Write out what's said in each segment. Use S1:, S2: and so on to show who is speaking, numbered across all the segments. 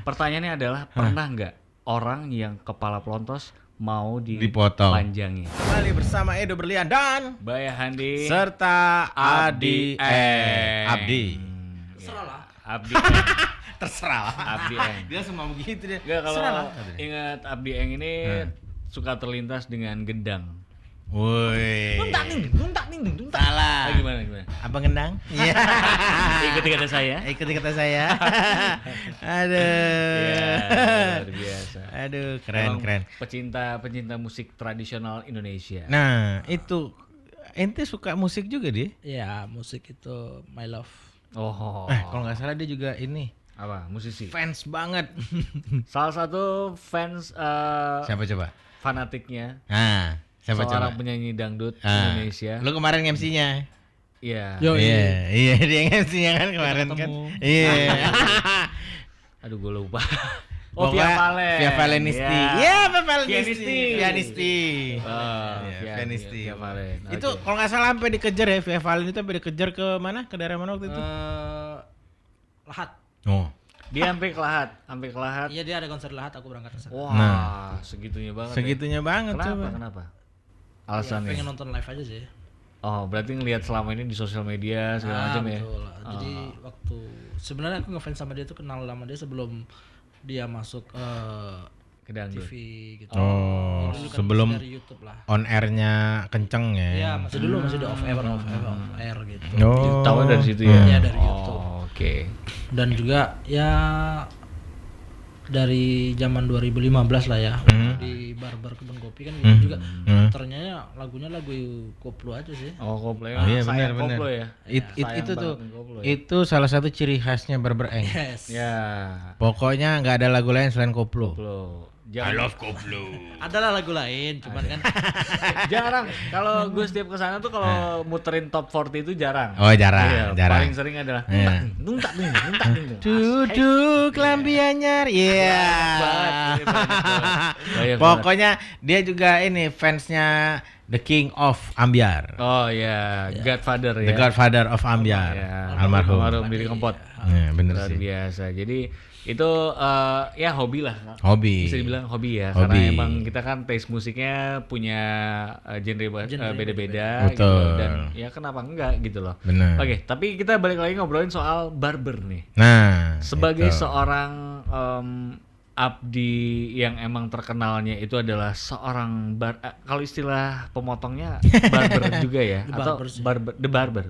S1: Pertanyaannya adalah pernah nggak orang yang kepala pelontos mau
S2: Dipotong.
S1: dipanjangin?
S2: Kembali bersama Edo Berlian dan
S1: Baya Handi
S2: serta Adi Abdi.
S1: Terserah lah. Abdi Eng.
S2: Terserah lah.
S1: Abdi Eng.
S2: Dia semua begitu dia.
S1: Nggak, kalau
S2: Terserah lah.
S1: ingat Abdi Eng ini suka terlintas dengan gendang.
S2: Woi.
S1: Tuntak nih.
S2: Salah.
S1: Gimana?
S2: Apa gendang? Iya.
S1: Ikuti kata saya.
S2: Ikuti kata saya. Aduh.
S1: Iya, luar biasa.
S2: Aduh, keren.
S1: Pecinta musik tradisional Indonesia.
S2: Nah, itu ente suka musik juga dia?
S3: Iya, musik itu my love.
S1: Oh.
S2: Kalau nggak salah dia juga ini
S1: Apa? Musisi.
S2: fans banget.
S1: Salah satu fans
S2: Siapa coba?
S1: fanatiknya.
S2: Nah, siapa
S1: seorang
S2: coba?
S1: penyanyi dangdut
S2: Ah,
S1: Indonesia.
S2: Lu kemarin MC-nya.
S1: Iya.
S3: Yo,
S2: Iya, dia MC-nya kan kemarin kan.
S3: ketemu.
S2: Iya.
S1: Aduh, gue lupa.
S2: Pokoknya Via Valenisti. Iya, Via Valenisti.
S1: Pianisti.
S2: Iya, Pianisti.
S1: Via Valen.
S2: Itu
S1: Oke.
S2: kalau nggak salah sampai dikejar ya, Via Valen itu sampai dikejar ke mana? Ke daerah mana waktu itu?
S3: Lahat.
S2: Oh.
S1: Dia sampai ke Lahat.
S3: Iya, dia ada konser di Lahat, aku berangkat ke sana.
S1: Wah,
S2: Nah.
S1: segitunya banget.
S2: Segitunya banget
S1: Kenapa?
S2: coba.
S1: Kenapa?
S3: Ya,
S1: Alasannya.
S3: pengen nonton live aja sih.
S1: Oh, berarti ngelihat selama ini di sosial media segala macam ya.
S3: Betul. Jadi waktu sebenarnya aku ngefans sama dia tuh kenal lama dia sebelum dia masuk
S1: Ke dangdut.
S3: TV gitu.
S2: Oh,
S3: Dulu kan
S2: sebelum
S3: masih dari YouTube lah.
S2: on air-nya kenceng ya.
S3: Iya, masih dulu masih di off air gitu.
S2: Oh.
S1: Tahu dari situ ya.
S3: Iya, dari YouTube.
S1: Oh, oke.
S3: Dan juga ya dari zaman 2015 lah ya di barber kebun kopi kan gitu juga ternyata lagunya lagu koplo aja sih.
S1: Oh, Koplo.
S2: Oh, iya,
S1: Sayang
S2: benar.
S1: Koplo ya. Sayang
S2: Itu tuh.
S1: banget Koplo ya.
S2: Itu salah satu ciri khasnya Barber Eng.
S3: Yes.
S1: Ya.
S2: Pokoknya nggak ada lagu lain selain koplo.
S1: Koplo.
S2: koplo.
S3: Adalah lagu lain, cuman kan
S1: Jarang. Kalau gue setiap kesana tuh kalau muterin top 40 itu jarang.
S2: Oh, jarang,
S1: Iya,
S2: jarang.
S1: Paling sering adalah
S2: Iya.
S1: nuntak nih.
S2: Duduk lambi anyar. Iya.
S1: Banyak banget.
S2: Pokoknya dia juga ini fansnya The King of Ambyar.
S1: Oh ya, Godfather ya.
S2: The Godfather of Ambyar.
S1: Ya,
S2: Almarhum.
S1: Billy Kempot.
S2: Iya, bener
S1: Luar
S2: sih.
S1: biasa. Jadi itu ya hobi lah.
S2: Hobi.
S1: Bisa dibilang hobi ya.
S2: Hobi.
S1: Karena emang kita kan taste musiknya punya genre beda-beda gitu.
S2: Betul.
S1: Dan ya kenapa enggak gitu loh.
S2: Bener.
S1: Oke, tapi kita balik lagi ngobrolin soal barber nih.
S2: Nah,
S1: Sebagai
S2: itu.
S1: seorang Abdi yang emang terkenalnya itu adalah seorang kalau istilah pemotongnya barber juga ya,
S3: The
S1: atau
S3: barber sih.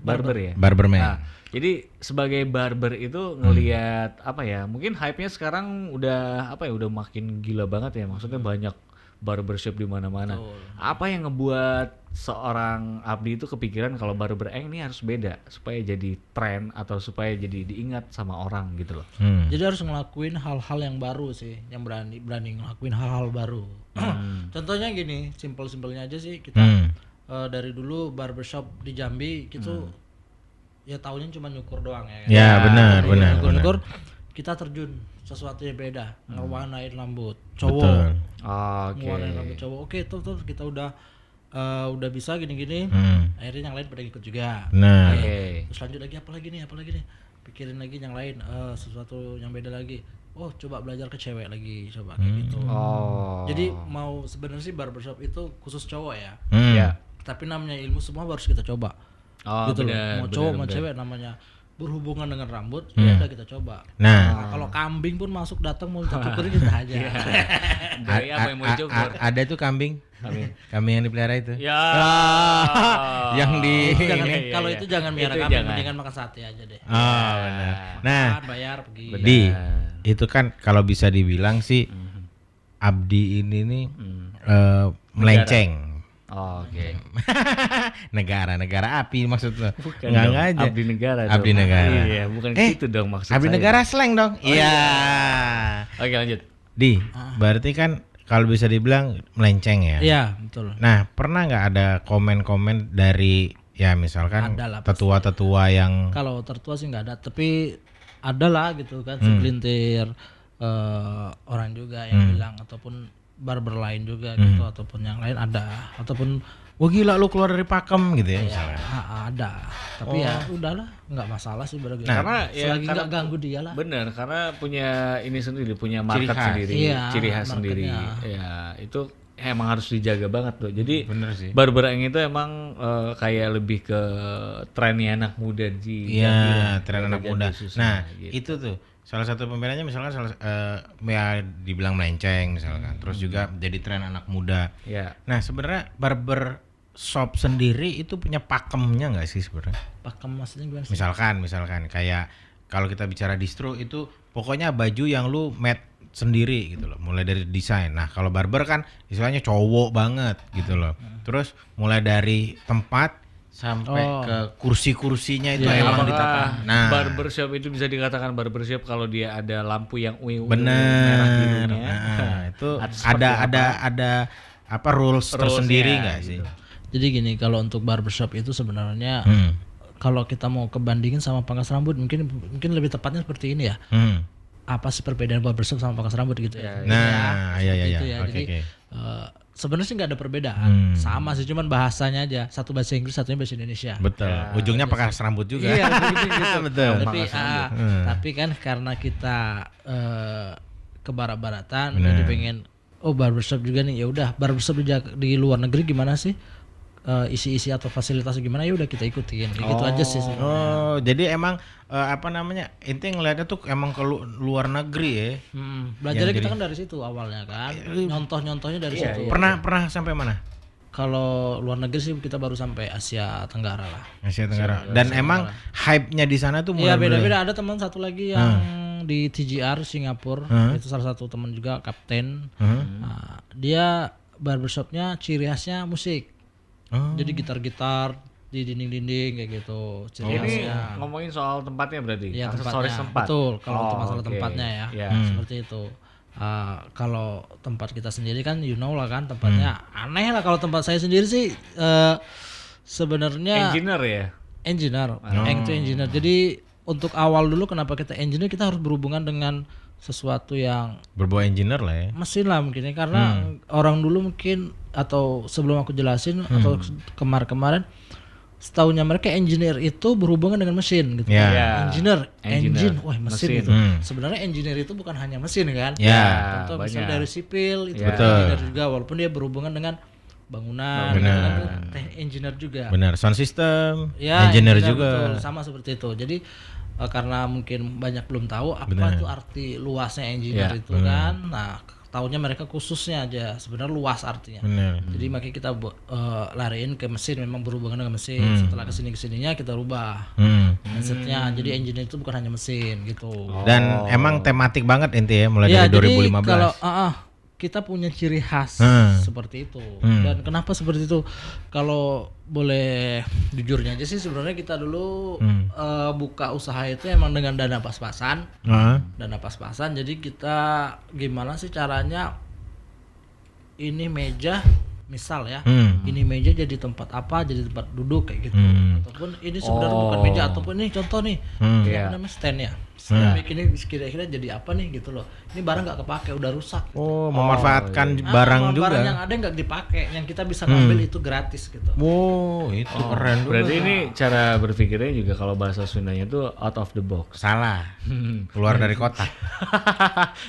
S1: barber ya.
S2: Barberman.
S1: Nah, jadi sebagai barber itu ngelihat apa ya? Mungkin hype-nya sekarang udah udah makin gila banget ya. Maksudnya banyak barbershop di mana-mana. Apa yang ngebuat seorang Abdi itu kepikiran kalau barber Eng ini harus beda supaya jadi tren atau supaya jadi diingat sama orang gitu loh.
S3: jadi harus ngelakuin hal-hal yang baru sih, yang berani ngelakuin hal-hal baru. Contohnya gini, simpel-simpelnya aja sih kita dari dulu barbershop di Jambi gitu ya taunya cuma nyukur doang ya kan.
S2: Ya, benar.
S3: Nyukur kita terjun sesuatu yang beda, ngewarnain rambut cowok.
S2: Betul.
S1: Oke.
S3: Ngewarnain rambut cowok. Oke, tuh kita udah bisa gini-gini. Akhirnya yang lain pada ikut juga.
S2: Nah,
S1: Oke.
S3: Terus lanjut lagi apa lagi nih? Pikirin lagi yang lain, sesuatu yang beda lagi. Oh, coba belajar ke cewek lagi, coba kayak gitu.
S1: Oh.
S3: Jadi mau sebenarnya sih barbershop itu khusus cowok ya.
S1: Ya.
S3: Tapi namanya ilmu semua harus kita coba.
S1: Oh,
S3: Gitu loh.
S1: benar.
S3: Mau cowok mau
S1: benar.
S3: cewek namanya berhubungan dengan rambut, ya udah kita coba.
S2: Nah,
S3: Kalau kambing pun masuk datang mau kita cukurin kita aja.
S1: Dari apa yang mau dicukur?
S2: ada tuh kambing. Kambing yang dipelihara itu.
S1: Ya.
S2: Yang di
S3: Jangan,
S1: Iya,
S3: kalau
S1: iya.
S3: itu jangan
S1: Itu
S3: miara kambing,
S1: jangan.
S3: mendingan makan sate aja deh.
S2: Oh, benar. Nah,
S3: Makan, bayar, pergi.
S2: Di itu kan kalau bisa dibilang sih Abdi ini nih melenceng.
S1: Oh, oke.
S2: negara api maksud lo.
S1: Bukan
S2: Nggak
S1: dong,
S2: aja.
S1: Abdi negara.
S2: Abdi
S1: dong.
S2: negara.
S1: Iya, bukan gitu dong maksud
S2: Abdi
S1: saya.
S2: negara slang dong. Iya.
S1: Oke, lanjut.
S2: Di, berarti kan kalau bisa dibilang melenceng ya.
S3: Iya, betul.
S2: Nah, pernah nggak ada komen-komen dari ya misalkan
S3: Ada lah, pasti.
S2: tetua-tetua yang
S3: Kalau tertua sih nggak ada, tapi ada lah gitu kan segelintir orang juga yang bilang ataupun barber lain juga gitu ataupun yang lain ada, ataupun
S2: Wah gila lu keluar dari pakem gitu ya misalnya.
S3: ada. Tapi ya udahlah, nggak masalah sih berarti.
S1: Karena
S3: selagi nggak ganggu dia lah.
S1: Bener, karena punya ini sendiri, punya market sendiri,
S3: Iya,
S1: ciri khas sendiri.
S3: marketnya.
S1: Ya itu emang harus dijaga banget tuh. Jadi
S2: Bener sih.
S1: barber yang itu emang kayak lebih ke trennya anak muda di
S2: Iya, tren anak
S1: Jadi
S2: muda.
S1: susah,
S2: Nah,
S1: gitu.
S2: itu tuh salah satu pembedanya misalkan ya dibilang melenceng misalkan. Terus juga jadi tren anak muda.
S1: Ya.
S2: Nah, sebenarnya barber shop sendiri itu punya pakemnya nggak sih sebenarnya?
S3: Pakem maksudnya gimana sih?
S2: Misalkan kayak kalau kita bicara distro itu pokoknya baju yang lu made sendiri gitu loh, mulai dari desain. Nah, kalau barber kan istilahnya cowok banget gitu loh. Terus mulai dari tempat sampai ke kursi-kursinya itu emang ditata.
S1: Apakah
S2: Nah,
S1: barbershop itu bisa dikatakan barbershop kalau dia ada lampu yang merah
S2: bener.
S1: birunya?
S2: Nah, itu
S1: Atau seperti
S2: ada apa rules tersendiri nggak sih?
S1: gitu.
S3: Jadi gini, kalau untuk barbershop itu sebenarnya kalau kita mau kebandingin sama pangkas rambut mungkin lebih tepatnya seperti ini ya. Apa sih perbedaan barbershop sama pangkas rambut gitu ya?
S2: Nah, iya.
S3: Gitu ya.
S2: Oke,
S3: Jadi
S2: oke.
S3: sebenarnya sih nggak ada perbedaan, sama sih, cuman bahasanya aja. Satu bahasa Inggris, satunya bahasa Indonesia.
S2: Betul. Ujungnya pakai rambut juga.
S3: Iya, gitu.
S2: Betul.
S3: Tapi kan karena kita ke barat-baratan, jadi pengen barbershop juga nih. Ya udah, barbershop di luar negeri gimana sih? Isi-isi atau fasilitas gimana, ya udah kita ikutin. Gitu aja sih.
S2: Oh, jadi emang apa namanya? Inti ngeliatnya tuh emang ke luar negeri ya.
S3: Belajarnya kita kan dari situ awalnya kan. Nyontoh-nyontohnya dari situ.
S2: Pernah sampai mana?
S3: Kalau luar negeri sih kita baru sampai Asia Tenggara lah.
S2: Asia Tenggara. Dan emang hype-nya di sana tuh
S3: Iya,
S2: mulai
S3: beda-beda. Ada teman satu lagi yang di TGR Singapura, itu salah satu teman juga, kapten. Nah, dia barbershopnya ciri khasnya musik. Jadi gitar-gitar di dinding-dinding kayak gitu. Ciri
S1: Ini
S3: khasnya.
S1: ngomongin soal tempatnya berarti?
S3: Iya,
S1: Aksesoris
S3: tempatnya.
S1: tempat?
S3: Betul, kalau untuk masalah
S1: oke.
S3: tempatnya ya.
S1: Iya.
S3: Seperti itu. Kalau tempat kita sendiri kan you know lah kan, tempatnya aneh lah. Kalau tempat saya sendiri sih sebenarnya
S1: Engineer ya?
S3: engineer. Eng itu engineer. Jadi untuk awal dulu kenapa kita engineer, kita harus berhubungan dengan sesuatu yang
S2: berbau engineer lah ya.
S3: mesin lah mungkin ya, karena orang dulu mungkin, atau sebelum aku jelasin atau kemarin setahunya mereka engineer itu berhubungan dengan mesin gitu.
S2: Ya.
S3: Engine, wah mesin
S1: Mesin.
S3: gitu. Sebenarnya engineer itu bukan hanya mesin kan.
S2: Ya.
S3: Contoh
S1: banyak.
S3: misalnya dari sipil itu
S1: Ya.
S3: engineer juga, walaupun dia berhubungan dengan bangunan, gitu kan, itu engineer juga.
S2: Benar, sound system,
S3: Ya,
S2: engineer
S3: engineer,
S2: juga.
S3: betul, sama seperti itu. Jadi karena mungkin banyak belum tahu apa itu arti luasnya engineer itu kan. Nah, tahunya mereka khususnya aja, sebenarnya luas artinya.
S2: Benar.
S3: Jadi makanya kita lariin ke mesin, memang berhubungan dengan mesin. Setelah kesininya kita rubah mindsetnya. Jadi engineer itu bukan hanya mesin gitu.
S2: Dan emang tematik banget inti ya mulai
S3: Ya,
S2: dari
S3: jadi
S2: 2015.
S3: kalau kita punya ciri khas seperti itu. Dan kenapa seperti itu? Kalau boleh jujurnya aja sih, sebenarnya kita dulu buka usaha itu emang dengan dana pas-pasan. Dana pas-pasan. Jadi kita gimana sih caranya, ini meja misal ya, ini meja jadi tempat apa, jadi tempat duduk kayak gitu. Ataupun ini sebenarnya bukan meja, ataupun ini contoh nih, apa namanya, stand ya. Ini kira-kira jadi apa nih gitu loh. Ini barang nggak kepake, udah rusak.
S2: Oh, memanfaatkan barang juga.
S3: Barang yang ada nggak dipakai, yang kita bisa ngambil itu gratis gitu.
S2: Wow, itu keren.
S1: Berarti ini cara berpikirnya juga kalau bahasa Sundanya itu out of the box.
S2: Salah. Keluar dari kotak.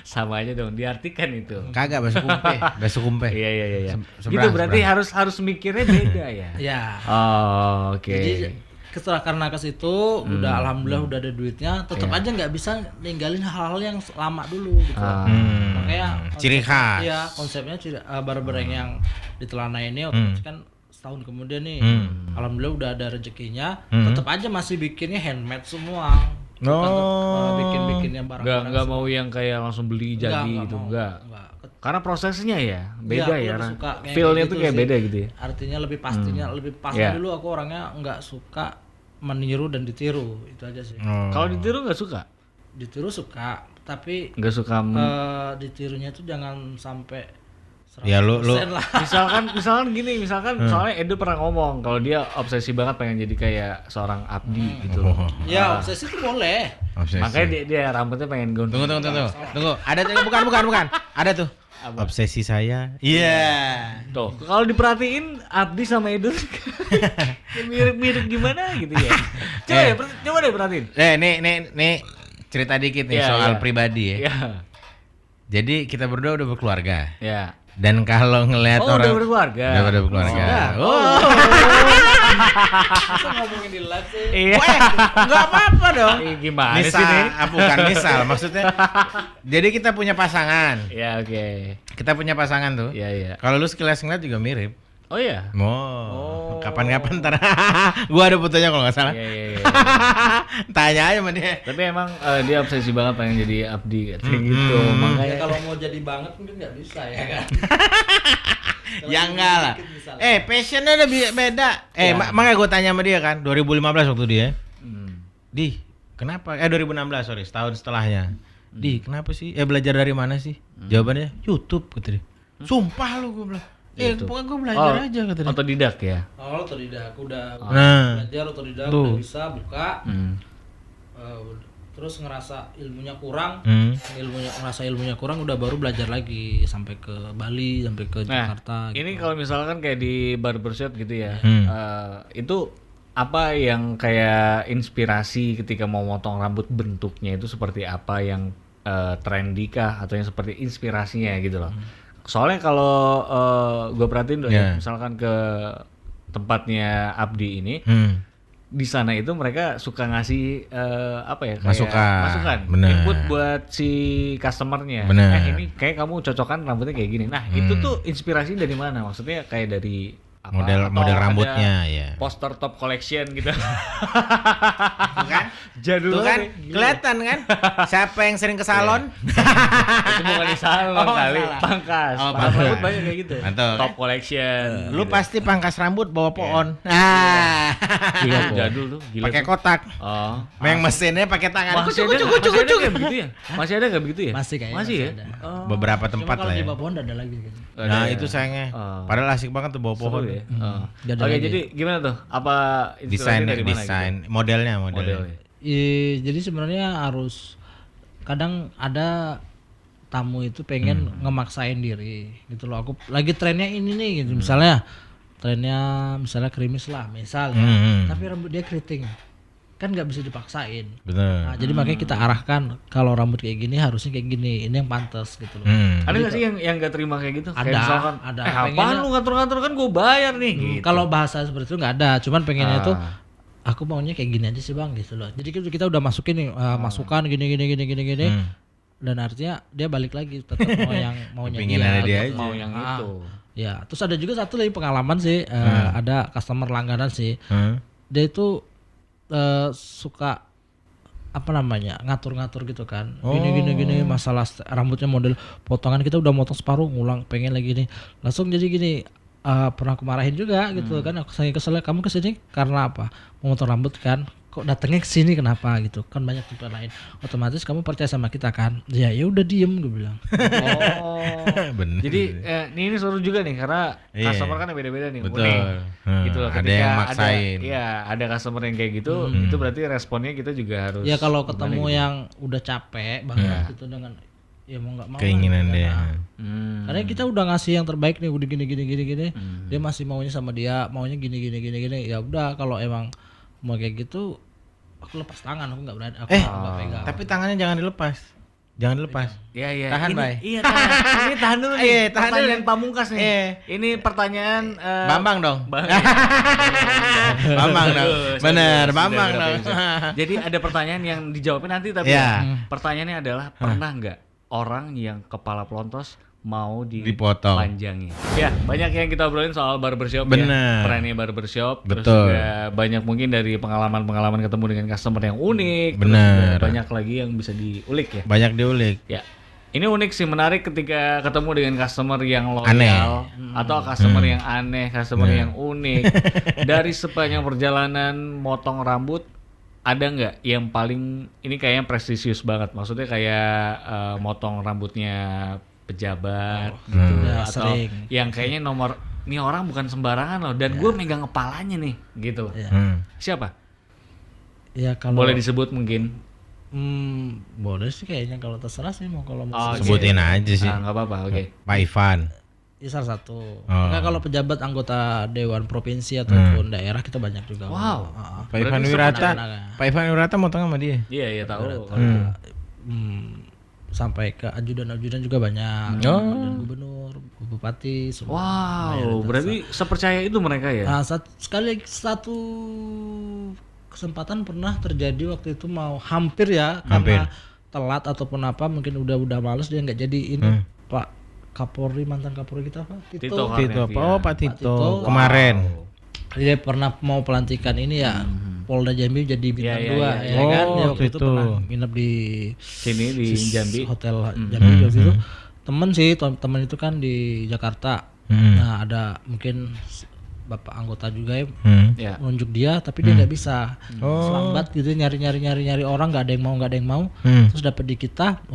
S1: Sama aja dong, diartikan itu.
S2: Kagak bahasa kumpe.
S1: Iya.
S2: Seberang,
S1: Gitu berarti harus mikirnya beda ya.
S3: Ya.
S1: Oh, oke.
S3: Jadi karena ke situ udah alhamdulillah udah ada duitnya, tetap aja nggak bisa ninggalin hal-hal yang lama dulu gitu. Makanya
S2: ciri khas.
S3: Iya, konsepnya barber yang di Telana ini kan setahun kemudian nih, alhamdulillah udah ada rezekinya, tetap aja masih bikinnya handmade semua. Bikin yang barang-barang.
S1: Nggak mau yang kayak langsung beli jadi gitu, enggak. Karena prosesnya ya beda ya,
S3: aku suka kayak
S1: feel-nya
S3: gitu
S1: tuh kayak
S3: sih.
S1: beda gitu ya.
S3: Artinya lebih pastinya, lebih pasnya dulu aku orangnya nggak suka meniru dan ditiru, itu aja sih.
S1: Kalau ditiru nggak suka?
S3: Ditiru suka, tapi
S1: Nggak suka.
S3: ditirunya tuh jangan sampai 100%
S2: Ya lu
S3: lah.
S1: misalkan gini, soalnya Edo pernah ngomong kalau dia obsesi banget pengen jadi kayak seorang Abdi gitu loh.
S3: Ya, obsesi itu boleh.
S2: Obsesi.
S1: Makanya dia rambutnya pengen gondrong.
S2: Tunggu. Ada bukan. Ada tuh. Obsesi saya. Iya.
S1: Tuh, kalau diperhatiin Abdi sama Edo mirip-mirip gimana gitu ya. Coba deh perhatiin.
S2: Nih cerita dikit nih
S1: Iya,
S2: soal
S1: iya.
S2: pribadi ya.
S1: Iya.
S2: Jadi kita berdua udah berkeluarga.
S1: Ya.
S2: Dan kalau ngelihat
S1: Oh,
S2: orang
S1: udah berkeluarga.
S2: Udah berkeluarga.
S1: Oh.
S3: Masa ngomongin di live sih?
S1: Iya.
S2: Enggak apa-apa dong.
S1: Gimana
S2: Misal,
S1: sih nih?
S2: bukan misal, maksudnya. Jadi kita punya pasangan.
S1: Ya, oke.
S2: Kita punya pasangan tuh.
S1: Iya, iya.
S2: Kalau lu sekilas ngeliat juga mirip.
S1: Oh iya.
S2: Oh. Kapan-kapan ntar. Gua ada fotonya kalau nggak salah.
S1: Iya, iya, iya.
S2: Tanya aja sama dia.
S1: Tapi emang dia obsesi banget pengen jadi Abdi kayak gitu.
S3: Ya
S1: Makanya
S3: kalau mau jadi banget mungkin nggak bisa ya kan.
S2: Ya enggak lah. Passionnya udah beda.
S1: Ya.
S2: Makanya gue tanya sama dia kan 2015 waktu dia.
S1: Hmm.
S2: Di, kenapa? 2016 sorry, setahun setelahnya. Di, kenapa sih? Belajar dari mana sih? Jawabannya YouTube kata dia. Sumpah lu gue bilang.
S1: YouTube.
S2: Pokoknya gue belajar aja kata dia.
S1: Otodidak ya.
S3: Oh, otodidak, aku udah
S2: Nah.
S3: belajar otodidak,
S2: Tuh.
S3: udah bisa buka.
S1: Hmm.
S3: Terus ngerasa ilmunya kurang,
S2: Hmm.
S3: ngerasa ilmunya kurang, udah baru belajar lagi sampai ke Bali, sampai ke
S1: Nah,
S3: Jakarta.
S1: ini kalau misalkan kayak di barbershop gitu ya,
S2: Hmm.
S1: itu apa yang kayak inspirasi ketika mau motong rambut, bentuknya itu seperti apa, yang trendy kah atau yang seperti inspirasinya gitu loh. Soalnya kalau gue perhatiin tuh ya,
S2: Yeah.
S1: misalkan ke tempatnya Abdi ini, di sana itu mereka suka ngasih apa ya, kayak
S2: Masukan. Bener.
S1: input buat si customernya.
S2: Bener.
S1: Ini kayak kamu cocokan rambutnya kayak gini. Nah itu tuh inspirasi dari mana? Maksudnya kayak dari apa?
S2: Model
S1: Atau ada
S2: rambutnya ya.
S1: poster top collection gitu.
S2: Bukan?
S1: Jadul
S2: Tuh kan
S1: banget, gila.
S2: kelihatan kan? Siapa yang sering ke salon?
S1: Itu bukan di salon
S2: Oh,
S1: kali,
S2: salah.
S1: pangkas.
S2: Oh,
S1: Pangkas
S2: pangkas.
S1: rambut banyak kayak gitu.
S2: Mantul.
S1: Top collection.
S2: Lu
S1: gitu.
S2: pasti pangkas rambut bawa pohon. Nah.
S1: Gila, jadul tuh, gila.
S2: Pakai
S1: tuh.
S2: kotak.
S1: Oh.
S2: Yang mesinnya pakai tangan.
S1: Masih ada nggak begitu ya? Masih ada nggak begitu ya?
S3: Masih kayaknya,
S1: Masih ya?
S3: masih ada.
S1: Oh.
S2: Beberapa
S3: Cuma
S2: tempat
S3: kalau
S2: lah
S3: di
S2: ya.
S3: bawah pohon ada lagi kan.
S1: Ada
S2: Nah,
S1: ya?
S2: itu sayangnya.
S1: Oh.
S2: Padahal asik banget tuh bawa pohon.
S1: Seru ya? Oh.
S3: Ada
S1: Oke,
S3: lagi.
S1: jadi gimana tuh? Apa
S2: Desain
S1: inspirasinya dari mana
S2: desain
S1: gitu?
S2: modelnya.
S1: Modelnya.
S3: Jadi sebenarnya harus kadang ada tamu itu pengen ngemaksain diri gitu loh. Aku lagi trennya ini nih gitu. Misalnya krimis lah misalnya. Tapi rambut dia keriting. Kan nggak bisa dipaksain.
S2: Bener.
S3: Nah, jadi makanya kita arahkan kalau rambut kayak gini harusnya kayak gini. Ini yang pantas gitu loh.
S1: Ada nggak sih yang nggak terima kayak gitu? Kayak
S3: Ada,
S1: misalkan,
S3: ada.
S1: apaan
S3: Pengennya-
S1: lu ngatur-ngatur, kan gue bayar nih. Gitu.
S3: Kalau bahasa seperti itu nggak ada. Cuman pengennya itu
S1: Ah.
S3: aku maunya kayak gini aja sih bang gitu loh. Jadi kita udah masukin nih masukan gini. Dan artinya dia balik lagi tetap mau yang maunya
S2: Kepinginannya dia
S3: gitu.
S2: aja.
S1: mau yang itu.
S3: Ya, terus ada juga satu lagi pengalaman sih, ada customer langganan sih. Dia itu suka apa namanya ngatur-ngatur gitu kan, gini masalah rambutnya model potongan kita udah motong separuh ngulang pengen lagi nih langsung jadi gini. Pernah aku marahin juga gitu kan, aku saking keselnya kamu kesini karena apa mau motong rambut kan, kok datangnya ke sini kenapa gitu kan, banyak tempat lain, otomatis kamu percaya sama kita kan, ya udah diem gue bilang.
S1: Oh.
S2: Bener.
S1: Jadi ini seru juga nih karena
S2: Iya.
S1: customer kan beda-beda nih.
S2: Betul.
S1: Unik. Gitu loh.
S2: Ada
S1: Ketika
S2: yang maksain.
S1: ada customer yang kayak gitu, itu berarti responnya kita juga harus.
S3: Ya kalau
S1: gimana
S3: ketemu
S1: gitu.
S3: yang udah capek banget gitu dengan ya mau nggak mau
S2: Keinginan
S3: lah, gitu
S2: dia.
S3: kan.
S1: Hmm.
S3: Karena kita udah ngasih yang terbaik nih, udah gini, dia masih maunya sama dia, maunya gini. Ya udah kalau emang mau kayak gitu, aku lepas tangan, aku nggak berani, aku nggak pegang.
S2: Tapi tangannya jangan dilepas. Jangan dilepas.
S1: Iya.
S2: Tahan,
S1: Ini-
S2: Bay.
S1: Iya, tahan. Ini tahan dulu nih.
S2: Iya, tahan
S1: Pertanyaan
S2: dulu.
S1: pamungkas nih.
S2: Iya.
S1: Ini pertanyaan
S2: Bambang dong.
S1: Bambang
S2: dong. Bener, Bambang
S1: Sudah,
S2: dong.
S1: sudah. Jadi ada pertanyaan yang dijawabin nanti, tapi
S2: Iya.
S1: pertanyaannya adalah pernah nggak orang yang kepala pelontos mau
S2: Dipotong.
S1: dipanjangin? Ya, banyak yang kita obrolin soal barbershop.
S2: Bener.
S1: Ya. Trennya barbershop. Terus
S2: Betul.
S1: juga banyak mungkin dari pengalaman-pengalaman ketemu dengan customer yang unik. Terus
S2: Bener.
S1: juga banyak lagi yang bisa diulik ya.
S2: Banyak diulik.
S1: Ya, ini unik sih, menarik ketika ketemu dengan customer yang loyal
S2: Aneh.
S1: atau customer yang aneh, customer yang unik. Dari sepanjang perjalanan motong rambut, ada nggak yang paling ini kayaknya prestisius banget? Maksudnya kayak motong rambutnya pejabat gitu,
S3: Ya,
S1: atau
S3: sering.
S1: yang kayaknya nomor ini orang bukan sembarangan loh, dan gue megang kepalanya nih, gitu.
S3: Ya.
S1: Siapa?
S3: Ya kalau
S1: Boleh disebut mungkin?
S3: Boleh sih kayaknya kalau terserah sih mau kalau mau.
S1: Oh,
S2: Sebutin aja sih.
S1: nggak apa-apa, oke.
S2: Pak Ivan.
S3: Ya salah satu.
S2: Oh.
S3: Enggak, kalau pejabat anggota dewan provinsi ataupun daerah kita banyak juga.
S1: Wow.
S2: Pak Ivan Wirata. Pak Ivan Wirata mau tengah sama dia.
S1: Iya tahu.
S3: Sampai ke ajudan-ajudan juga banyak. Ajudan gubernur, bupati, semua.
S1: Wow, berarti sepercaya itu mereka ya?
S3: Nah, satu kesempatan pernah terjadi waktu itu mau hampir ya karena telat ataupun apa mungkin udah males dia nggak jadi ini Pak Kapolri, mantan Kapolri kita Pak Tito.
S2: Pak Tito kemarin.
S3: Dia pernah mau pelantikan ini ya Polda Jambi jadi bintang 2 ya kan. Dia waktu itu pernah nginep di
S1: sini di Jambi.
S3: Hotel Jambi waktu itu. Temen itu kan di Jakarta. Nah, ada mungkin bapak anggota juga ya menunjuk dia tapi dia nggak bisa selambat gitu nyari orang nggak ada yang mau terus dapat di kita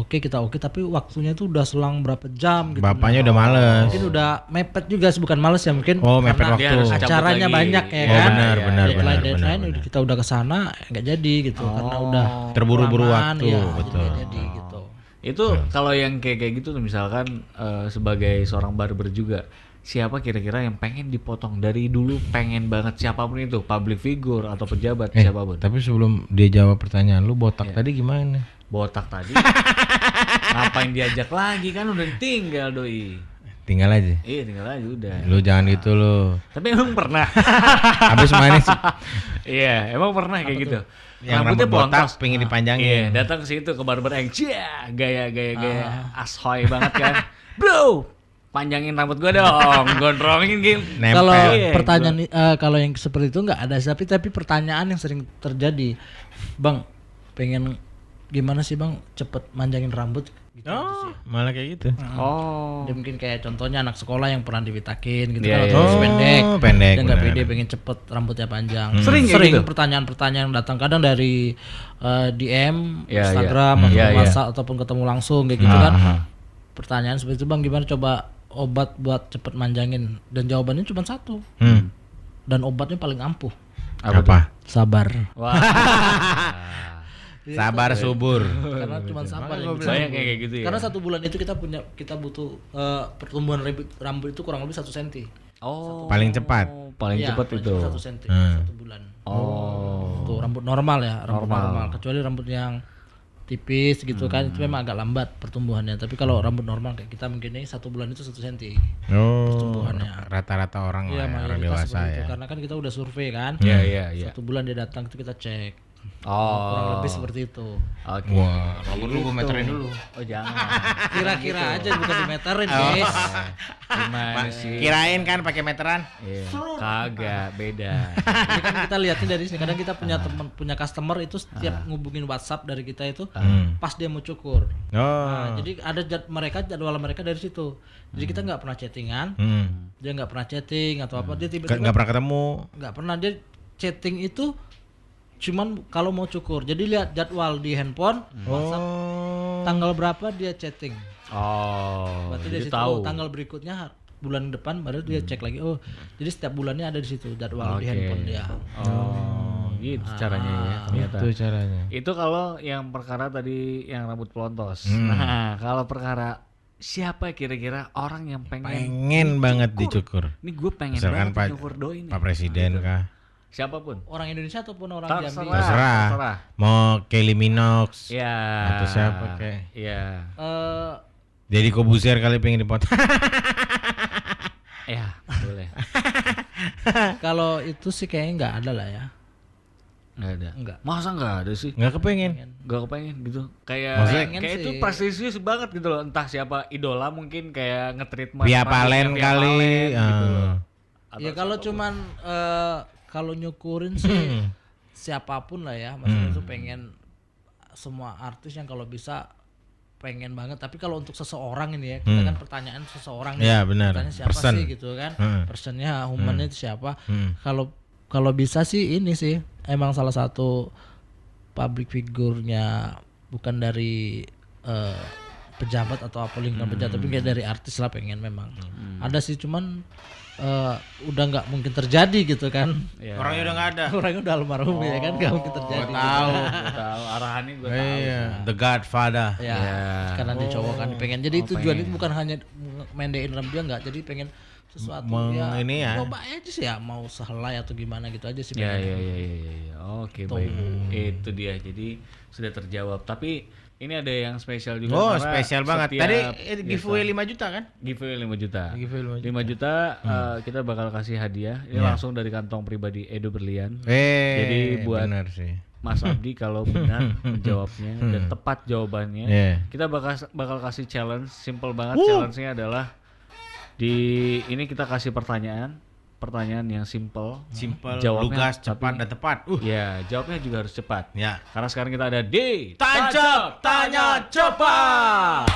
S3: tapi waktunya itu udah selang berapa jam gitu.
S2: Bapaknya udah males
S3: Mungkin udah mepet juga sih, bukan males ya mungkin
S2: mepet
S3: karena
S2: waktu
S3: acaranya banyak ya kan.
S2: benar.
S3: Deadline kita udah kesana nggak jadi gitu karena udah
S2: terburu-buru
S3: kelamaan,
S2: waktu
S3: ya,
S2: betul.
S3: nggak jadi gitu.
S1: Itu kalau yang kayak gitu tuh misalkan sebagai seorang barber juga, siapa kira-kira yang pengen dipotong dari dulu, pengen banget siapapun itu, public figure atau pejabat siapapun.
S2: Tapi sebelum dia jawab pertanyaan lu, botak tadi gimana?
S1: Botak tadi ngapain diajak lagi, kan udah ditinggal doi.
S2: Tinggal aja.
S1: Iya tinggal aja udah.
S2: Lu jangan gitu lu.
S1: Tapi emang pernah.
S2: Habis main sih.
S1: Iya emang pernah kayak gitu.
S2: Yang rambut botak pengen dipanjangin.
S1: Iya datang ke situ ke barber yang gaya ashoy banget kan. Bro, panjangin rambut gua dong, gondrongin gitu.
S3: Kalau
S2: Nempel.
S3: pertanyaan kalau yang seperti itu nggak ada, tapi pertanyaan yang sering terjadi, Bang, pengen gimana sih Bang cepet manjangin rambut gitu aja sih.
S2: Malah kayak gitu.
S3: Dia mungkin kayak contohnya anak sekolah yang pernah dipitakin gitu
S1: Iya,
S3: kan,
S1: iya.
S3: atau pendek dia nggak
S2: bener.
S3: pede pengen cepet rambutnya panjang.
S1: Sering kayak gitu?
S3: Pertanyaan datang kadang dari DM
S1: Iya,
S3: Instagram
S1: iya.
S3: atau
S1: Iya, iya.
S3: WhatsApp ataupun ketemu langsung kayak gitu kan. Pertanyaan seperti itu, Bang, gimana coba obat buat cepet manjangin, dan jawabannya cuma satu, dan obatnya paling ampuh,
S2: Apa?
S3: sabar.
S1: Wah.
S2: Sabar subur.
S3: Karena cuma sabar yang bisa.
S1: Banyak kayak gitu ya.
S3: Karena 1 bulan itu kita butuh pertumbuhan rambut itu kurang lebih 1 senti.
S1: Oh.
S2: Paling cepat.
S1: Paling
S3: Iya,
S1: cepat
S3: paling
S1: itu.
S3: cepat 1 senti 1 bulan.
S1: Oh.
S3: Tuh rambut normal ya, rambut normal. Kecuali rambut yang tipis gitu kan, itu memang agak lambat pertumbuhannya. Tapi kalau rambut normal kayak kita mungkin ini 1 bulan itu 1 senti. Pertumbuhannya.
S2: Rata-rata orang
S3: Iya,
S2: lah ya, orang
S3: mayoritas
S2: dewasa
S3: seperti itu.
S2: ya.
S3: Karena kan kita udah survei kan.
S1: Iya.
S3: 1 bulan dia datang itu kita cek.
S1: Oh.
S3: Kurang lebih seperti itu.
S1: Oke.
S2: Wah, rambut lu gua meterin dulu.
S1: Oh jangan.
S3: Kira-kira aja bukan dimeterin, guys.
S1: Gimana sih?
S2: Kirain kan pakai meteran?
S1: Iya. Kagak beda.
S3: Jadi kan kita lihatnya dari sini. Kadang kita punya customer itu setiap ngubungin WhatsApp dari kita itu pas dia mau cukur. Nah, jadi ada jadwal mereka dari situ. Jadi kita nggak pernah chattingan. Dia nggak pernah chatting atau apa. Dia tiba-tiba
S2: Nggak pernah ketemu.
S3: nggak pernah, dia chatting itu cuman kalau mau cukur. Jadi lihat jadwal di handphone, WhatsApp, tanggal berapa dia chatting.
S1: Oh.
S3: Berarti dari
S1: Jadi
S3: situ
S1: tahu.
S3: tanggal berikutnya bulan depan baru dia cek lagi. Oh, jadi setiap bulannya ada di situ jadwal di handphone dia.
S1: Oh, gitu caranya ya ternyata.
S2: Itu caranya.
S1: Itu kalau yang perkara tadi yang rambut pelontos. Nah, kalau perkara siapa kira-kira orang yang
S2: Pengen banget dicukur.
S1: Ini gue pengen
S2: Misalkan
S1: banget nyukur doi nih.
S2: Pak Presiden kah?
S1: Siapapun.
S3: Orang Indonesia ataupun orang Jambi.
S2: Terserah. Mau Kylie Minogue
S1: Iya.
S2: atau siapa kayak?
S1: Iya.
S2: Deddy Kobuzier kali pengen dipotong.
S1: Ya, boleh.
S3: Kalau itu sih kayaknya nggak ada lah ya.
S1: Nggak ada.
S3: Enggak.
S1: Masa nggak ada sih?
S2: Nggak kepengen.
S1: Gak kepengen gitu. Kayak
S2: Maksudnya-
S1: kayak itu
S3: sih.
S1: prestisius banget gitu loh. Entah siapa idola mungkin kayak nge-treatment
S2: Via
S1: rambutnya
S2: Palen
S1: Via
S2: kali.
S1: Palen gitu loh. Atau
S3: Ya kalau cuman kalau nyukurin sih siapapun lah ya. Maksudnya itu pengen semua artis yang kalau bisa pengen banget. Tapi kalau untuk seseorang ini ya, kita kan pertanyaan seseorang nih.
S2: Iya, benar.
S3: Pertanyaan siapa
S2: Person.
S3: sih gitu kan? Personnya, humannya itu siapa?
S2: Hmm.
S3: Kalau bisa sih ini sih emang salah satu public figure-nya bukan dari pejabat atau apa lingkungan pejabat, tapi kayak dari artis lah pengen memang. Ada sih cuman udah nggak mungkin terjadi gitu kan.
S1: Ya.
S2: Orangnya udah nggak ada.
S3: Orangnya udah almarhum ya kan, nggak mungkin terjadi.
S1: Gua tahu arahannya gue tahu.
S2: Iya, The Godfather.
S3: Ya, karena dia cowok kan pengen. Jadi tujuan itu bukan hanya mendein rambutnya nggak, jadi pengen sesuatu
S2: ini ya.
S3: coba aja sih ya, mau sehelai atau gimana gitu aja sih
S1: Ya,
S3: pengen.
S1: ya. Oke, baik. Itu dia. Jadi sudah terjawab. Tapi ini ada yang spesial juga.
S2: Oh,
S1: karena
S2: spesial banget.
S1: setiap
S2: Tadi giveaway 5 juta kan?
S1: giveaway 5 juta.
S2: Giveaway
S1: 5 juta kita bakal kasih hadiah. Ini langsung dari kantong pribadi Edo Berlian. Jadi buat
S2: benar sih.
S1: Mas Abdi kalau benar menjawabnya dan tepat jawabannya, kita bakal kasih challenge. Simple banget. Challenge-nya adalah ini kita kasih pertanyaan yang simple, jawabnya
S2: lugas, cepat dan tepat.
S1: Ya, jawabnya juga harus cepat.
S2: Ya.
S1: Karena sekarang kita ada di
S2: Tancap Tanya Cepat.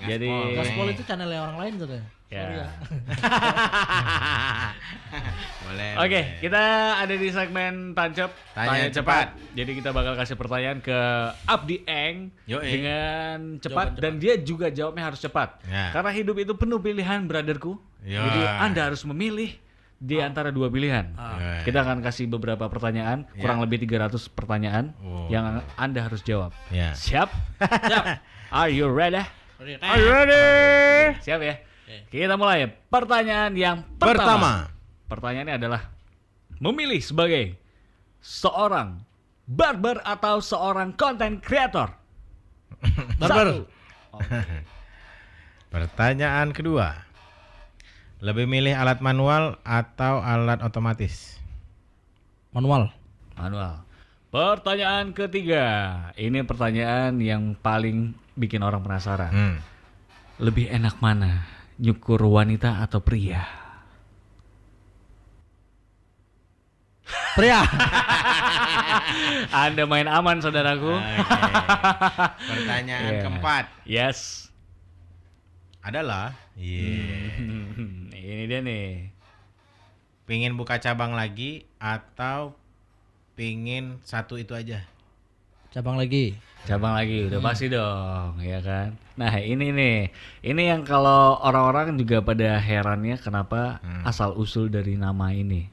S1: Jadi
S3: Gaspol itu channel yang orang lain tuh deh.
S1: ya.
S2: Boleh.
S1: Oke, kita ada di segmen Tancap
S2: Tanya Cepat.
S1: Jadi kita bakal kasih pertanyaan ke Abdi Eng
S2: Yoi.
S1: dengan cepat dan dia juga jawabnya harus cepat.
S2: Ya.
S1: Karena hidup itu penuh pilihan, brotherku.
S2: Ya.
S1: Jadi Anda harus memilih di antara dua pilihan. Kita akan kasih beberapa pertanyaan, kurang lebih 300 pertanyaan yang Anda harus jawab.
S2: Ya.
S1: Siap? Siap. Are you ready?
S3: Are
S1: you ready? Siap ya? Kita mulai. Pertanyaan yang pertama. Pertanyaannya adalah memilih sebagai seorang barber atau seorang content creator.
S3: Barber.
S2: Pertanyaan kedua. Lebih milih alat manual atau alat otomatis?
S3: Manual.
S1: Manual. Pertanyaan ketiga. Ini pertanyaan yang paling bikin orang penasaran. Lebih enak mana? Nyukur wanita atau pria?
S3: Pria.
S1: Anda main aman, saudaraku.
S2: Pertanyaan keempat.
S1: Yes.
S2: Adalah,
S1: Ini dia nih.
S2: pingin buka cabang lagi atau pingin satu itu aja?
S3: Cabang lagi.
S1: Cabang lagi, udah pasti dong, ya kan? Nah ini nih, ini yang kalau orang-orang juga pada herannya kenapa asal usul dari nama ini.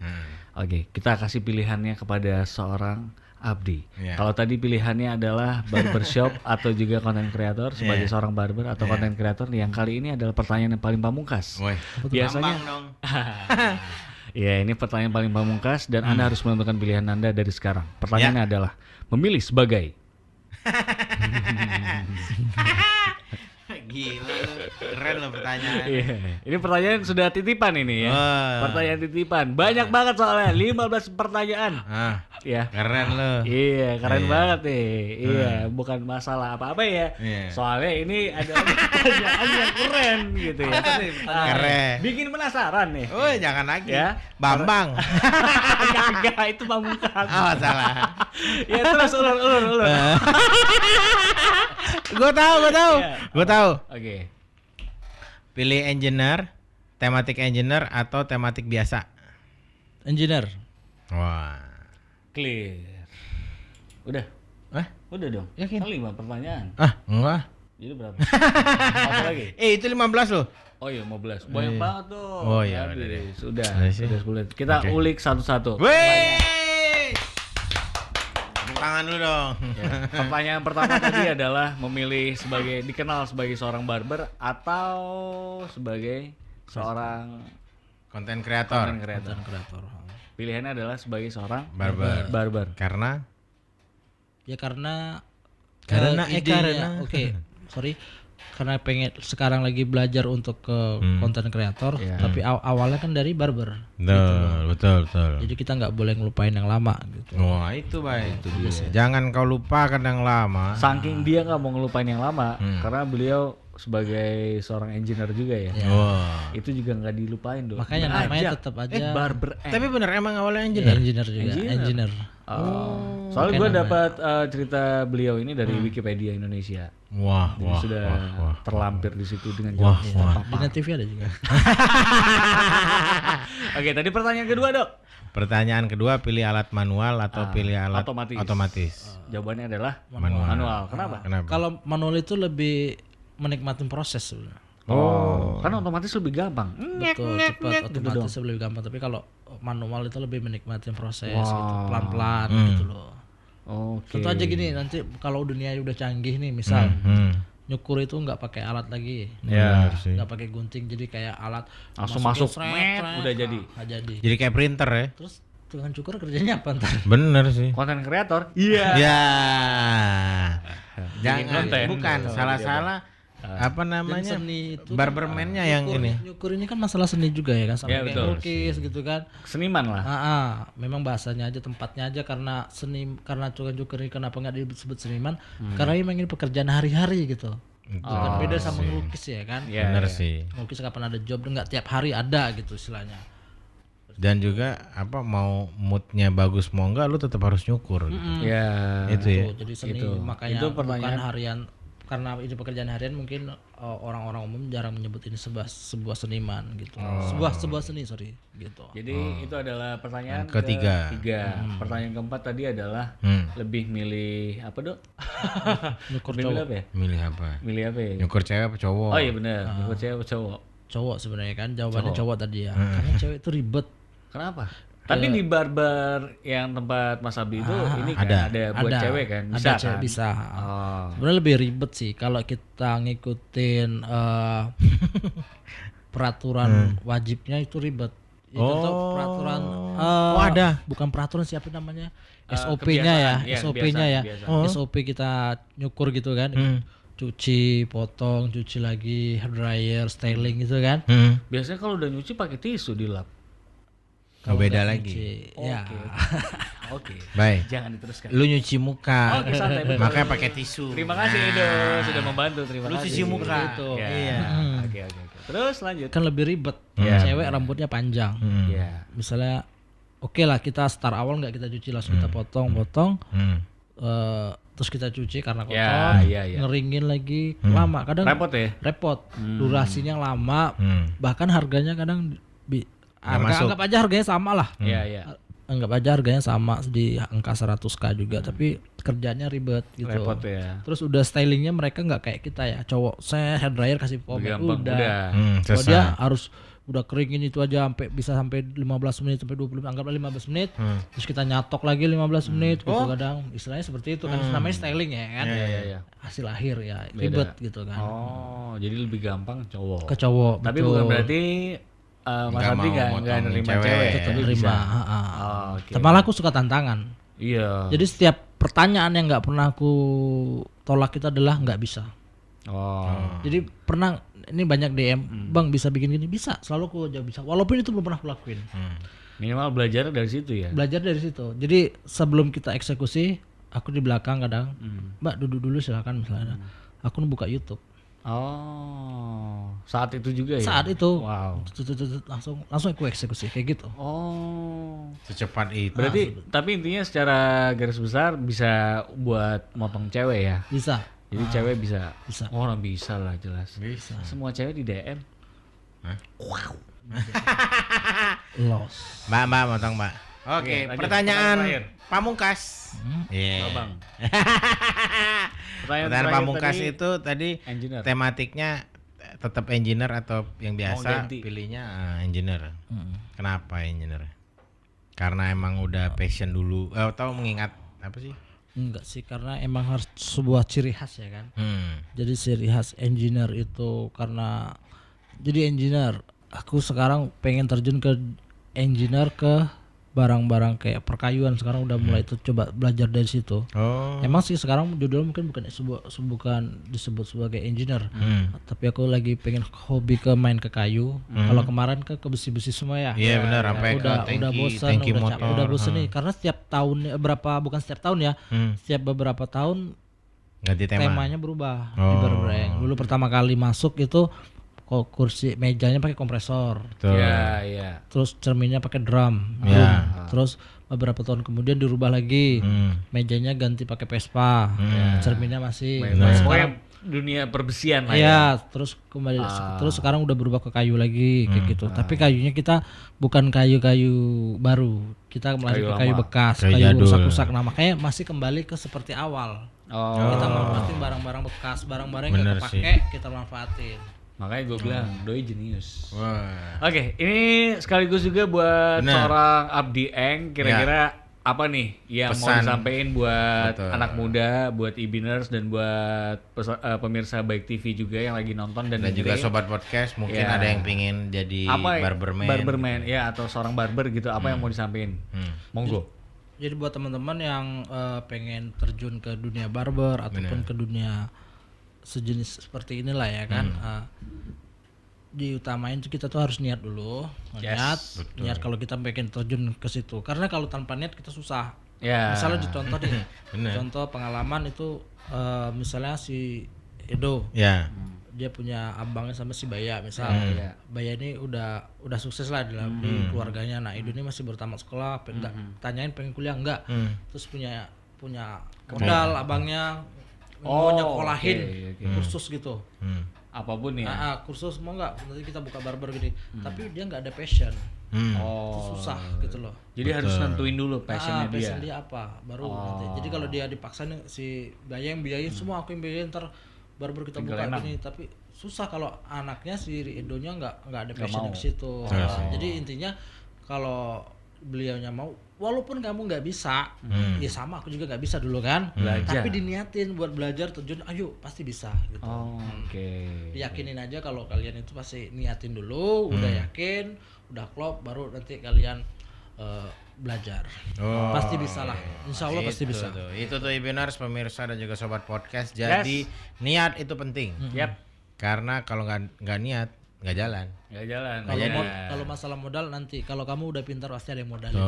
S1: Oke, kita kasih pilihannya kepada seorang Abdi. Kalau tadi pilihannya adalah barbershop atau juga content creator sebagai seorang barber atau content creator, yang kali ini adalah pertanyaan yang paling pamungkas. Biasanya,
S2: dong.
S1: ya ini pertanyaan paling pamungkas dan Anda harus menentukan pilihan Anda dari sekarang. Pertanyaannya adalah memilih sebagai
S2: Gila lu, keren lo pertanyaan.
S1: Ini pertanyaan sudah titipan ini ya. Pertanyaan titipan. Banyak banget soalnya, 15 pertanyaan. Ya.
S2: Keren lo.
S1: Iya, keren banget nih. Iya, bukan masalah apa-apa ya. Soalnya ini ada pertanyaan yang keren gitu ya.
S2: Keren.
S1: Bikin penasaran nih.
S2: Oh, jangan lagi.
S1: Ya.
S2: Bambang.
S1: Enggak, itu pamungkas.
S2: Oh, salah.
S1: Ya terus ulur.
S2: Gue tahu.
S1: Oke.
S2: Pilih engineer, tematik engineer atau tematik biasa?
S3: Engineer.
S2: Wah.
S1: Clear. Udah. Udah dong.
S2: Yakin?
S1: Kan 5 pertanyaan.
S2: Enggak.
S1: Jadi berapa? Apa lagi?
S2: Itu 15 loh.
S1: Oh iya, 15. Banyak banget tuh.
S2: Oh iya,
S1: Habis.
S2: udah deh.
S1: Sudah
S2: sih.
S1: 10. Kita ulik satu-satu.
S2: Wih. Tepuk tangan lu dong.
S1: Ya. Pertanyaan pertama tadi adalah memilih dikenal sebagai seorang barber atau sebagai seorang
S2: Konten kreator.
S1: content creator. Pilihannya adalah sebagai seorang
S2: Barber. Karena
S3: Ya karena
S2: Karena
S3: idenya, oke, sorry. Karena pengen sekarang lagi belajar untuk ke konten kreator, tapi awalnya kan dari barber.
S2: Betul.
S3: Jadi kita nggak boleh ngelupain yang lama gitu.
S2: Wah, itu baik. Jangan kau lupakan yang lama.
S1: Saking dia nggak mau ngelupain yang lama, karena beliau sebagai seorang engineer juga ya.
S2: Wah.
S1: Itu juga nggak dilupain dong.
S3: Makanya namanya tetap aja
S1: Barber N.
S2: Tapi bener emang awalnya
S3: engineer,
S2: engineer.
S3: juga, engineer.
S1: Soalnya gue dapat cerita beliau ini dari Wikipedia Indonesia.
S2: Wah,
S1: Jadi
S2: wah,
S1: sudah
S2: wah.
S1: terlampir di situ dengan
S2: Wah,
S1: jelas.
S2: wah.
S3: Di Net TV ada juga.
S1: Oke, tadi pertanyaan kedua, Dok.
S2: Pertanyaan kedua, pilih alat manual atau pilih alat
S1: otomatis.
S2: otomatis?
S1: Jawabannya adalah
S2: Manual.
S1: Kenapa?
S2: Kenapa?
S3: Kalau manual itu lebih menikmatin proses sebenarnya.
S1: Karena otomatis lebih gampang.
S3: Betul, cepat otomatis lebih gampang. Tapi kalau manual itu lebih menikmatin proses gitu, pelan-pelan gitu loh.
S1: Oke.
S3: Contoh aja gini, nanti kalau dunia udah canggih nih, misal nyukur itu nggak pakai alat lagi,
S1: Ya.
S3: nggak pakai gunting, jadi kayak alat
S1: Langsung
S3: masukin
S1: masuk, udah jadi.
S3: nggak jadi.
S2: Jadi kayak printer ya?
S3: Terus tukang cukur kerjanya apa ntar?
S2: Bener sih.
S1: Konten kreator? Iya.
S2: Ya.
S1: Bikin konten.
S2: Jangan, bukan salah-salah. Apa
S3: Jadi
S2: namanya?
S3: seni itu
S2: Barberman-nya yang ini.
S3: nyukur ini kan masalah seni juga ya kan, sama
S1: Ya,
S3: kayak
S1: betul.
S3: lukis gitu kan.
S1: Seniman lah.
S3: Memang bahasanya aja, tempatnya aja, karena karena tukang cukur ini kenapa nggak disebut seniman? Karena memang ini pekerjaan hari-hari gitu. Bukan beda sama ngelukis ya kan.
S1: Ya,
S2: Bener
S1: ya.
S2: sih.
S3: Ngelukis kapan ada job, nggak tiap hari ada gitu istilahnya.
S2: Dan juga apa mau moodnya bagus mau enggak lu tetap harus nyukur gitu.
S1: Ya.
S2: Itu ya.
S3: Tuh, jadi seni
S1: Itu.
S3: makanya
S1: Itu pertanyaan.
S3: bukan harian, karena ini pekerjaan harian mungkin orang-orang umum jarang menyebut ini sebuah seniman gitu. Sebuah seni gitu.
S1: Jadi itu adalah pertanyaan
S2: Ketiga.
S1: Pertanyaan keempat tadi adalah lebih milih apa, Dok?
S3: Nyukur
S1: Lebih milih
S3: cowok.
S1: apa ya?
S2: Milih apa?
S1: Milih apa ya?
S2: Nyukur cewek apa cowok?
S1: Oh iya benar, nyukur cewek apa cowok?
S3: Cowok sebenarnya kan, jawabannya cowok tadi ya. Karena cewek itu ribet.
S1: Kenapa? Tapi di barber yang tempat Mas Abdi itu ini kan
S2: ada.
S1: ada buat cewek kan? Bisa
S3: Ada cewek
S1: kan?
S3: bisa.
S1: Oh.
S3: Sebenarnya lebih ribet sih kalau kita ngikutin peraturan wajibnya itu ribet. Ya, contoh peraturan
S2: ada.
S3: bukan peraturan, siapa namanya?
S1: kebiasaan.
S3: SOP-nya ya,
S1: Iya,
S3: SOP-nya ya.
S1: kebiasaan.
S3: SOP kita nyukur gitu kan. Cuci, potong, cuci lagi, hair dryer, styling gitu kan.
S1: Biasanya kalau udah nyuci pakai tisu dilap.
S2: Oh, beda
S3: Nggak
S2: lagi.
S3: cuci, ya.
S1: Oke.
S2: Baik.
S1: Jangan diteruskan.
S2: Lu nyuci muka.
S1: Oke, santai, betul.
S2: Makanya pakai tisu.
S1: Terima kasih Edo sudah membantu. Terima
S2: Lu
S1: kasih.
S2: cuci muka.
S3: Gitu.
S1: Ya.
S2: Iya.
S1: Oke. Terus lanjut.
S3: Kan lebih ribet.
S1: Iya.
S3: Cewek rambutnya panjang.
S1: Ya.
S3: Misalnya oke lah, kita start awal nggak kita cuci, langsung kita potong terus kita cuci karena kotor,
S1: Ya.
S3: ngeringin lagi lama, kadang
S1: Repot ya?
S3: repot, durasinya lama, bahkan harganya kadang
S2: masuk.
S3: anggap aja harganya sama lah,
S1: Iya.
S3: anggap aja harganya sama di angka 100k juga, tapi kerjanya ribet gitu.
S1: Repot ya.
S3: Terus udah stylingnya mereka nggak kayak kita ya, cowok saya hair dryer kasih pomade
S1: Gampang,
S3: udah. Kalau
S2: Selesai.
S3: dia harus udah keringin itu aja bisa sampai 15 menit sampai 20 menit, anggaplah 15 menit. Terus kita nyatok lagi 15 menit gitu, kadang istilahnya seperti itu kan, namanya styling ya kan.
S1: Iya.
S3: Hasil akhir ya ribet gitu kan.
S1: Oh, jadi lebih gampang cowok.
S3: Ke cowok.
S1: Tapi
S3: betul.
S1: bukan berarti Mas
S2: Nggak
S1: Abdi
S2: mau
S1: nggak
S2: motong
S1: nerima
S2: cewek.
S1: cewek.
S3: Tetap
S1: Tapi
S3: nerima.
S1: bisa.
S3: Ah.
S1: Oke.
S3: Malah aku suka tantangan.
S1: Iya.
S3: Jadi setiap pertanyaan yang nggak pernah aku tolak itu adalah nggak bisa.
S1: Oh.
S3: Jadi pernah ini banyak DM, Bang bisa bikin gini, bisa, selalu aku jawab bisa. Walaupun itu belum pernah aku lakuin.
S1: Minimal belajar dari situ ya.
S3: Belajar dari situ. Jadi sebelum kita eksekusi, aku di belakang kadang, Mbak duduk dulu silakan misalnya. Aku buka YouTube.
S1: Oh. Saat itu juga ya.
S3: Saat itu.
S1: Wow.
S3: Langsung aku eksekusi kayak gitu.
S1: Oh.
S2: Secepat itu.
S1: Berarti tapi intinya secara garis besar bisa buat motong cewek ya.
S3: Bisa.
S1: Jadi cewek bisa.
S3: Bisa.
S1: Oh, orang bisa lah jelas.
S2: Bisa.
S1: Semua cewek di DM.
S3: Los.
S2: Mbak motong Mbak. Oke,
S1: lanjut.
S2: pertanyaan
S1: Pertanyaan terakhir.
S2: pamungkas. Iya.
S1: Bang.
S2: Pertanyaan
S1: terakhir
S2: pamungkas
S1: tadi,
S2: itu tadi
S1: engineer.
S2: tematiknya tetap engineer atau yang biasa
S1: ganti.
S2: pilihnya engineer. Kenapa engineer? Karena emang udah passion dulu atau mengingat apa sih?
S3: Enggak sih, karena emang harus sebuah ciri khas ya kan. Jadi ciri khas engineer itu karena jadi engineer, aku sekarang pengen terjun ke engineer ke barang-barang kayak perkayuan, sekarang udah mulai itu coba belajar dari situ.
S2: Oh.
S3: Emang sih sekarang judul mungkin bukan disebut sebagai engineer, tapi aku lagi pengen hobi ke main ke kayu. Kalau kemarin ke besi-besi semua ya.
S2: Iya benar, sampai ke
S3: udah bosan,
S2: tangki
S3: udah
S2: motor.
S3: capek, udah bosan nih karena setiap tahun bukan setiap tahun ya, setiap beberapa tahun
S2: Ganti tema.
S3: temanya berubah di Barbereng. Dulu pertama kali masuk itu kok kursi mejanya pakai kompresor.
S2: Betul.
S1: Iya.
S3: Terus cerminnya pakai drum.
S2: Ya.
S3: Terus beberapa tahun kemudian dirubah lagi. Mejanya ganti pakai Vespa. Cerminnya masih.
S1: Pokoknya dunia perbesian lah ya.
S3: Iya, terus kembali terus sekarang udah berubah ke kayu lagi kayak gitu. Tapi kayunya kita bukan kayu-kayu baru. Kita masih ke kayu bekas,
S2: Kayu
S3: kayu
S2: jadul.
S3: rusak-rusak. Nah, makanya masih kembali ke seperti awal.
S1: Oh,
S3: Kita manfaatin barang-barang bekas, barang-barang yang
S2: Bener
S3: nggak kepake kita manfaatin.
S1: makanya gue bilang doi jenius.
S2: Wah.
S1: Oke, ini sekaligus juga buat
S2: Bener.
S1: seorang Abdi Eng, kira-kira apa nih yang mau
S2: Pesan.
S1: disampaikan buat
S2: Betul.
S1: anak muda, buat Ibiners dan buat pemirsa Baik TV juga yang lagi nonton dan
S2: juga
S1: dengerin.
S2: sobat podcast mungkin
S1: Ya.
S2: ada yang pingin jadi
S1: Apa
S2: barberman.
S1: ya, atau seorang barber gitu, apa yang mau disampaikan? Monggo.
S3: Jadi buat teman-teman yang pengen terjun ke dunia barber ataupun ke dunia sejenis seperti inilah ya kan, diutamain tuh kita tuh harus niat dulu, niat kalau kita pengen terjun ke situ. Karena kalau tanpa niat kita susah.
S1: Ya.
S3: Misalnya dicontoh nih,
S2: Bener.
S3: contoh pengalaman itu misalnya si Edo,
S2: Ya.
S3: dia punya abangnya sama si Baya misal. Baya ini udah sukses lah di keluarganya. Nah, Edo ini masih bertamat sekolah, tanyain pengen kuliah enggak. Terus punya modal abangnya mau nyekolahin kursus gitu.
S1: Apapun ya.
S3: Kursus mau nggak? Nanti kita buka barber gini. Tapi dia nggak ada passion. Itu susah gitu loh.
S1: Jadi harus nentuin dulu passionnya dia.
S3: Passion dia apa? Baru nanti. Jadi kalau dia dipaksa nih si Baya yang biayain semua, aku yang biayain, ntar barber kita buka gini. Tapi susah kalau anaknya si Edonya nggak ada passion ke situ. Jadi intinya kalau beliaunya mau, walaupun kamu nggak bisa, ya sama aku juga nggak bisa dulu kan.
S1: Belajar.
S3: Tapi diniatin buat belajar terjun, ayo pasti bisa gitu.
S1: Oke.
S3: Yakinin aja kalau kalian itu pasti niatin dulu, udah yakin, udah klop, baru nanti kalian belajar. Pasti bisa lah, insya Allah pasti bisa.
S2: Itu tuh Ibiners, pemirsa dan juga sobat podcast. Jadi niat itu penting.
S1: Yap.
S2: Karena kalau nggak niat nggak jalan.
S1: Nggak jalan.
S3: Kalau masalah modal nanti, kalau kamu udah pintar pasti ada yang modalin.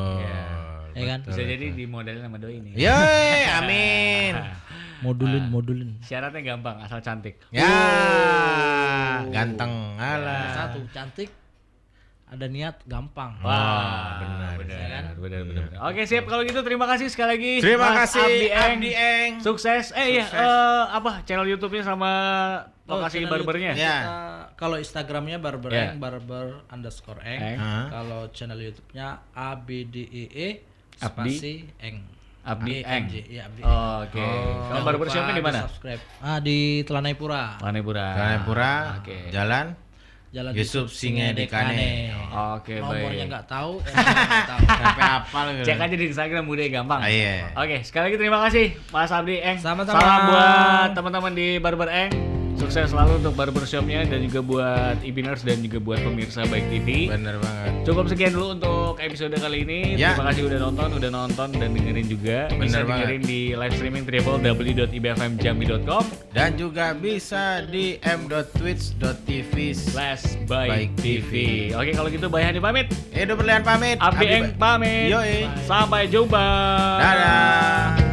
S3: Ya kan?
S1: Bisa jadi dimodalin sama doi nih.
S2: Yoi, amin.
S3: Modulin.
S1: Syaratnya gampang, asal cantik.
S2: Ya, ganteng. Alah.
S3: Satu, cantik, ada niat, gampang.
S1: Wah, benar. Oke, siap kalau gitu. Terima kasih sekali lagi.
S2: Terima
S1: Mas
S2: kasih
S1: Abdi Eng.
S2: Eng.
S1: Sukses. Apa channel YouTube-nya sama lokasi
S3: channel
S1: barbernya?
S3: YouTube
S2: Ya.
S3: kita, kalau Instagramnya barbereng, barber_eng. Kalau channel YouTube-nya ABDEE spasi Eng.
S1: Abdi Eng.
S3: Ya, Abdi Eng.
S1: Oke. Kalau barbershopnya di mana?
S3: Subscribe. Di Telanai Pura.
S2: Kanepura,
S1: Oke.
S2: Jalan
S3: Jalan
S2: Yusuf Singedekane.
S1: Oke,
S3: Nomornya
S1: baik.
S3: nggak tahu, nggak tahu.
S2: Sampai hafal gitu.
S1: Cek aja di Instagram, mudah gampang.
S2: Iya.
S1: Oke, sekali lagi terima kasih Mas Abdi Eng.
S3: Sama-sama.
S1: Salam buat teman-teman di Barber Eng. Sukses selalu untuk barbershopnya dan juga buat Ibiners dan juga buat pemirsa Baik TV.
S2: Bener banget.
S1: Cukup sekian dulu untuk episode kali ini.
S2: Ya.
S1: Terima kasih udah nonton dan dengerin juga. Bisa
S2: Bener
S1: dengerin di live streaming www.ibfmjambi.com
S2: Dan juga bisa di m.twitch.tv/Baik
S1: /BaikTV. Oke, kalau gitu Bayhani pamit.
S2: Edo Berlian pamit.
S1: Abdi Eng pamit.
S2: Yoi.
S1: Sampai jumpa.
S2: Dadah.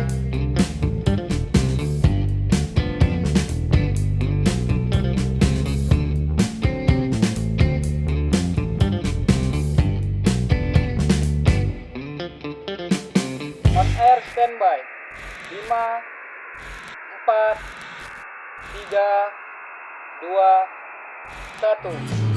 S1: On air standby. 5 4 3 2 1